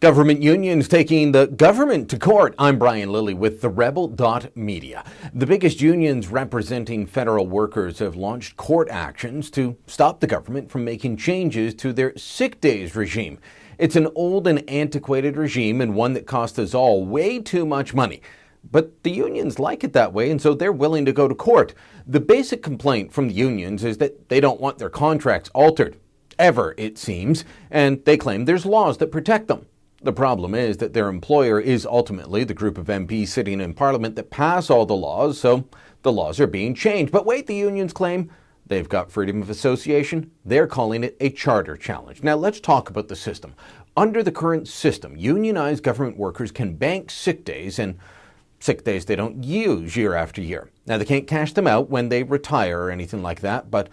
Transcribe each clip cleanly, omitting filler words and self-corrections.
Government unions taking the government to court. I'm Brian Lilley with TheRebel.media. The biggest unions representing federal workers have launched court actions to stop the government from making changes to their sick days regime. It's an old and antiquated regime and one that costs us all way too much money. But the unions like it that way, and so they're willing to go to court. The basic complaint from the unions is that they don't want their contracts altered. Ever, it seems, and they claim there's laws that protect them. The problem is that their employer is ultimately the group of MPs sitting in Parliament that pass all the laws, so the laws are being changed. But wait, the unions claim they've got freedom of association. They're calling it a charter challenge. Now let's talk about the system. Under the current system, unionized government workers can bank sick days and sick days they don't use year after year. Now they can't cash them out when they retire or anything like that, but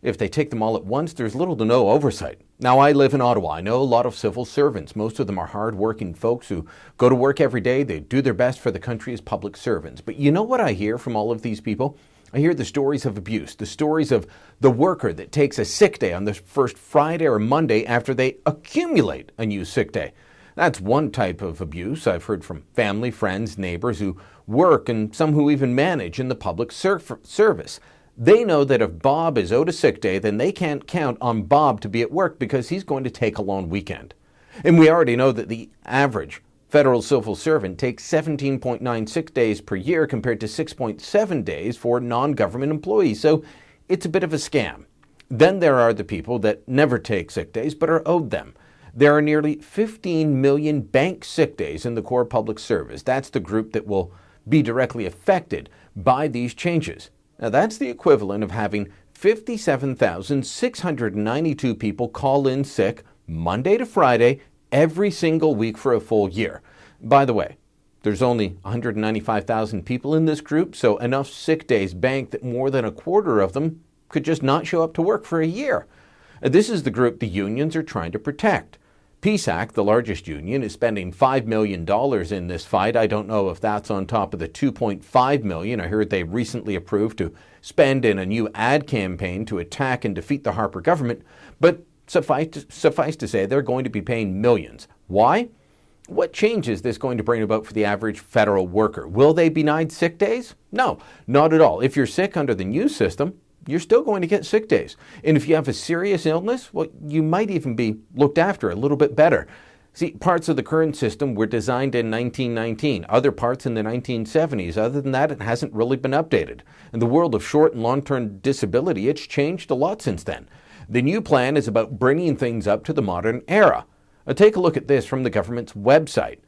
if they take them all at once, there's little to no oversight. Now, I live in Ottawa. I know a lot of civil servants. Most of them are hard-working folks who go to work every day. They do their best for the country as public servants. But you know what I hear from all of these people? I hear the stories of abuse, the stories of the worker that takes a sick day on the first Friday or Monday after they accumulate a new sick day. That's one type of abuse I've heard from family, friends, neighbors who work and some who even manage in the public service. They know that if Bob is owed a sick day, then they can't count on Bob to be at work because he's going to take a long weekend. And we already know that the average federal civil servant takes 17.9 sick days per year compared to 6.7 days for non-government employees. So it's a bit of a scam. Then there are the people that never take sick days but are owed them. There are nearly 15 million bank sick days in the core public service. That's the group that will be directly affected by these changes. Now, that's the equivalent of having 57,692 people call in sick Monday to Friday every single week for a full year. By the way, there's only 195,000 people in this group, so enough sick days banked that more than a quarter of them could just not show up to work for a year. This is the group the unions are trying to protect. PSAC, the largest union, is spending $5 million in this fight. I don't know if that's on top of the $2.5 million I heard they recently approved to spend in a new ad campaign to attack and defeat the Harper government. But suffice to say, they're going to be paying millions. Why? What change is this going to bring about for the average federal worker? Will they be denied sick days? No, not at all. If you're sick under the new system, you're still going to get sick days. And if you have a serious illness, well, you might even be looked after a little bit better. See, parts of the current system were designed in 1919, other parts in the 1970s. Other than that, it hasn't really been updated. In the world of short and long-term disability, it's changed a lot since then. The new plan is about bringing things up to the modern era. Take a look at this from the government's website.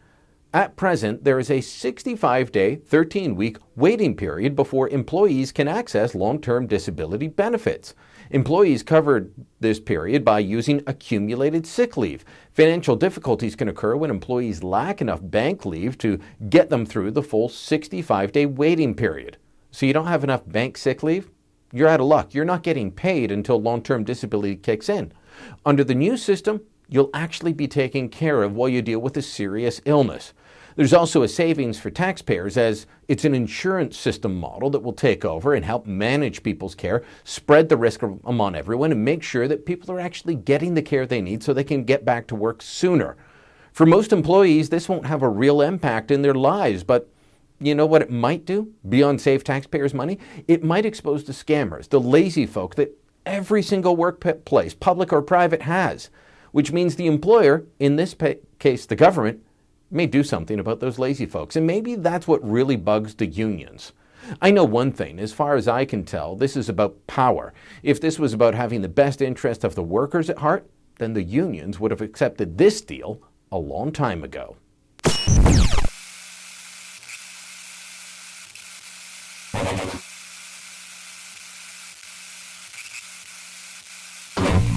At present, there is a 65-day, 13-week waiting period before employees can access long-term disability benefits. Employees covered this period by using accumulated sick leave. Financial difficulties can occur when employees lack enough bank leave to get them through the full 65-day waiting period. So you don't have enough bank sick leave? You're out of luck. You're not getting paid until long-term disability kicks in. Under the new system, you'll actually be taken care of while you deal with a serious illness. There's also a savings for taxpayers as it's an insurance system model that will take over and help manage people's care, spread the risk among everyone, and make sure that people are actually getting the care they need so they can get back to work sooner. For most employees, this won't have a real impact in their lives, but you know what it might do beyond save taxpayers' money? It might expose the scammers, the lazy folk that every single workplace, public or private, has, which means the employer, in this case the government, may do something about those lazy folks. And maybe that's what really bugs the unions. I know one thing, as far as I can tell, this is about power. If this was about having the best interest of the workers at heart, then the unions would have accepted this deal a long time ago.